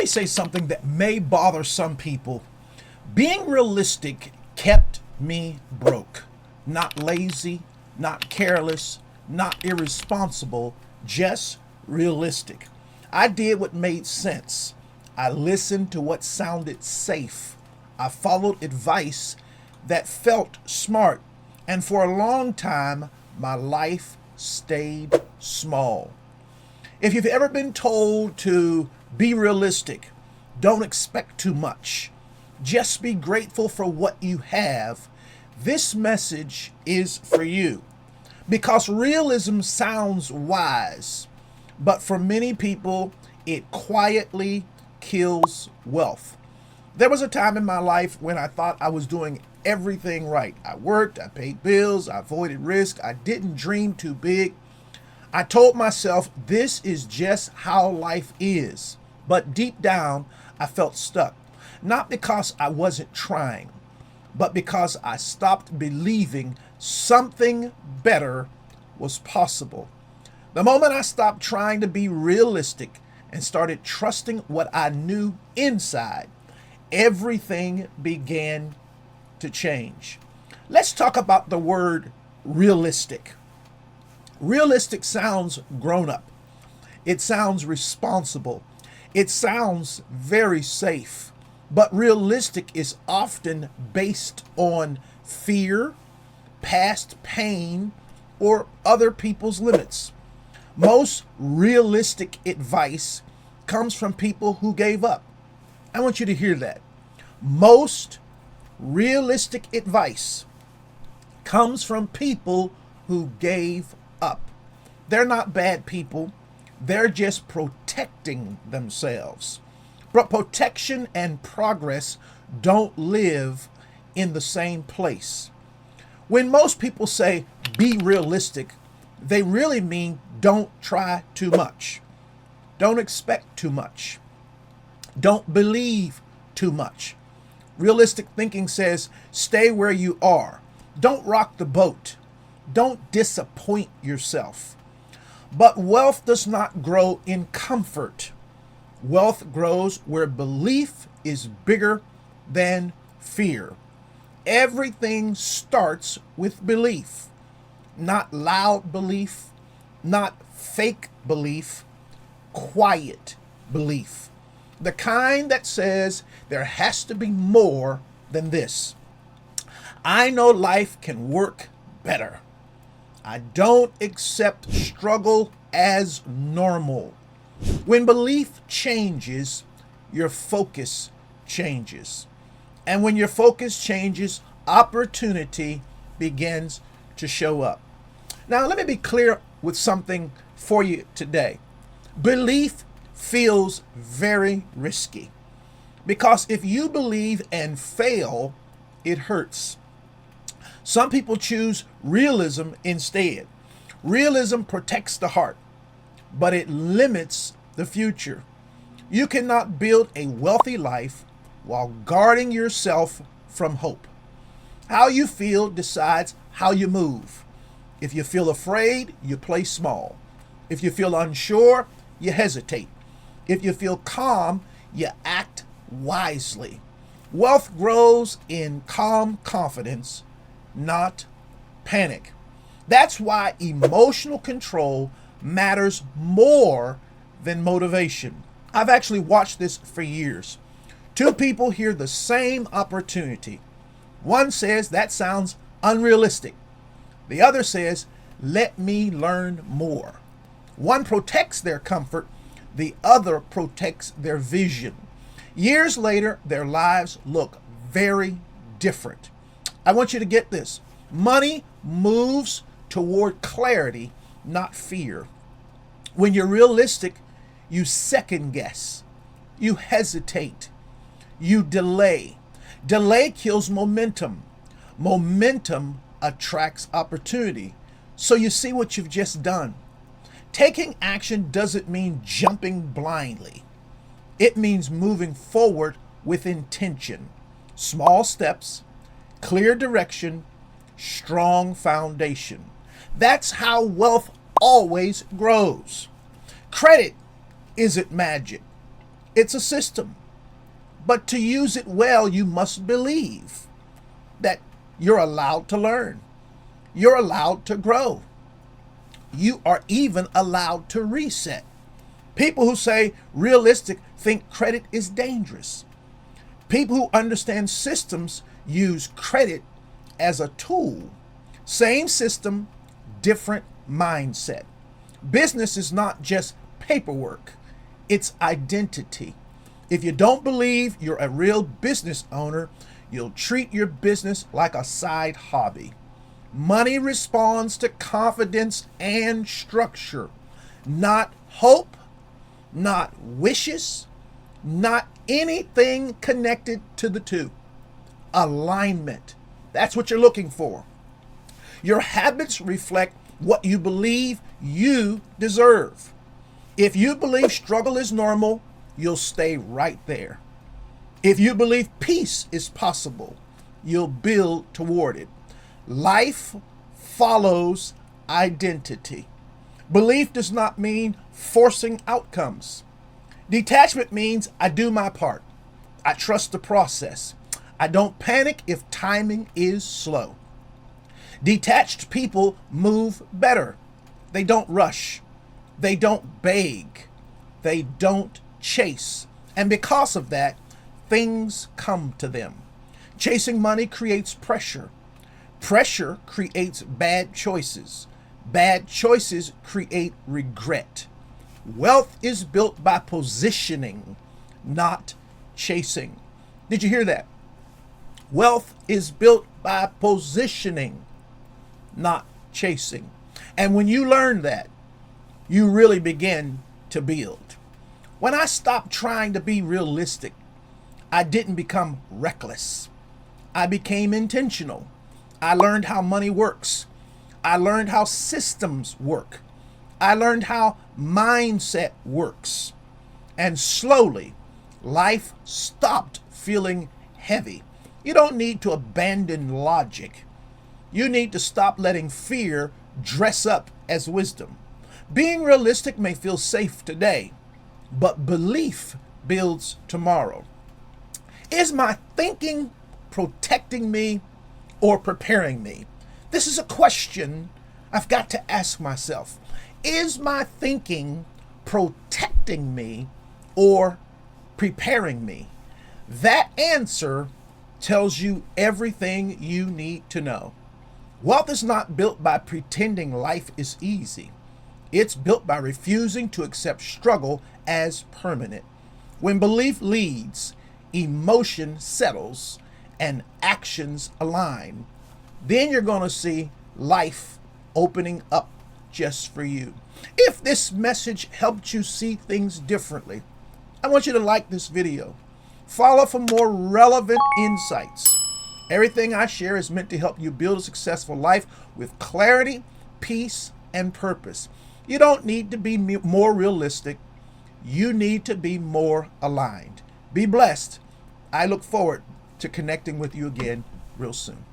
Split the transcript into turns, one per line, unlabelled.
me say something that may bother some people. Being realistic kept me broke. Not lazy, not careless, not irresponsible, just realistic. I did what made sense. I listened to what sounded safe. I followed advice that felt smart. And for a long time, my life stayed small. If you've ever been told to be realistic, don't expect too much, just be grateful for what you have, this message is for you. Because realism sounds wise, but for many people, it quietly kills wealth. There was a time in my life when I thought I was doing everything right. I worked, I paid bills, I avoided risk, I didn't dream too big. I told myself this is just how life is. But deep down, I felt stuck. Not because I wasn't trying, but because I stopped believing something better was possible. The moment I stopped trying to be realistic and started trusting what I knew inside, everything began to change. Let's talk about the word realistic. Realistic sounds grown up. It sounds responsible. It sounds very safe. But realistic is often based on fear, past pain, or other people's limits. Most realistic advice comes from people who gave up. I want you to hear that. Most realistic advice comes from people who gave up. They're not bad people. They're just protecting themselves. But protection and progress don't live in the same place. When most people say be realistic, they really mean don't try too much. Don't expect too much. Don't believe too much. Realistic thinking says stay where you are. Don't rock the boat. Don't disappoint yourself. But wealth does not grow in comfort. Wealth grows where belief is bigger than fear. Everything starts with belief, not loud belief, not fake belief, quiet belief. The kind that says there has to be more than this. I know life can work better. I don't accept struggle as normal. When belief changes, your focus changes. And when your focus changes, opportunity begins to show up. Now, let me be clear with something for you today. Belief feels very risky because if you believe and fail, it hurts. Some people choose realism instead. Realism protects the heart, but it limits the future. You cannot build a wealthy life while guarding yourself from hope. How you feel decides how you move. If you feel afraid, you play small. If you feel unsure, you hesitate. If you feel calm, you act wisely. Wealth grows in calm confidence, not panic. That's why emotional control matters more than motivation. I've actually watched this for years. Two people hear the same opportunity. One says that sounds unrealistic. The other says, let me learn more. One protects their comfort. The other protects their vision. Years later, their lives look very different. I want you to get this. Money moves toward clarity, not fear. When you're realistic, you second guess. You hesitate. You delay. Delay kills momentum. Momentum attracts opportunity. So you see what you've just done. Taking action doesn't mean jumping blindly. It means moving forward with intention. Small steps, clear direction, strong foundation. That's how wealth always grows. Credit isn't magic. It's a system. But to use it well, you must believe that you're allowed to learn. You're allowed to grow. You are even allowed to reset. People who say realistic think credit is dangerous. People who understand systems use credit as a tool. Same system, different mindset. Business is not just paperwork, it's identity. If you don't believe you're a real business owner, you'll treat your business like a side hobby. Money responds to confidence and structure, not hope, not wishes, not anything connected to the two. Alignment. That's what you're looking for. Your habits reflect what you believe you deserve. If you believe struggle is normal, you'll stay right there. If you believe peace is possible, you'll build toward it. Life follows identity. Belief does not mean forcing outcomes. Detachment means I do my part. I trust the process. I don't panic if timing is slow. Detached people move better. They don't rush. They don't beg. They don't chase. And because of that, things come to them. Chasing money creates pressure. Pressure creates bad choices. Bad choices create regret. Wealth is built by positioning, not chasing. Did you hear that? Wealth is built by positioning, not chasing. And when you learn that, you really begin to build. When I stopped trying to be realistic, I didn't become reckless. I became intentional. I learned how money works. I learned how systems work. I learned how mindset works. And slowly, life stopped feeling heavy. You don't need to abandon logic. You need to stop letting fear dress up as wisdom. Being realistic may feel safe today, but belief builds tomorrow. Is my thinking protecting me or preparing me? This is a question I've got to ask myself. Is my thinking protecting me or preparing me? That answer tells you everything you need to know. Wealth is not built by pretending life is easy. It's built by refusing to accept struggle as permanent. When belief leads, emotion settles, and actions align, then you're going to see life opening up just for you. If this message helped you see things differently, I want you to like this video. Follow for more relevant insights. Everything I share is meant to help you build a successful life with clarity, peace, and purpose. You don't need to be more realistic. You need to be more aligned. Be blessed. I look forward to connecting with you again real soon.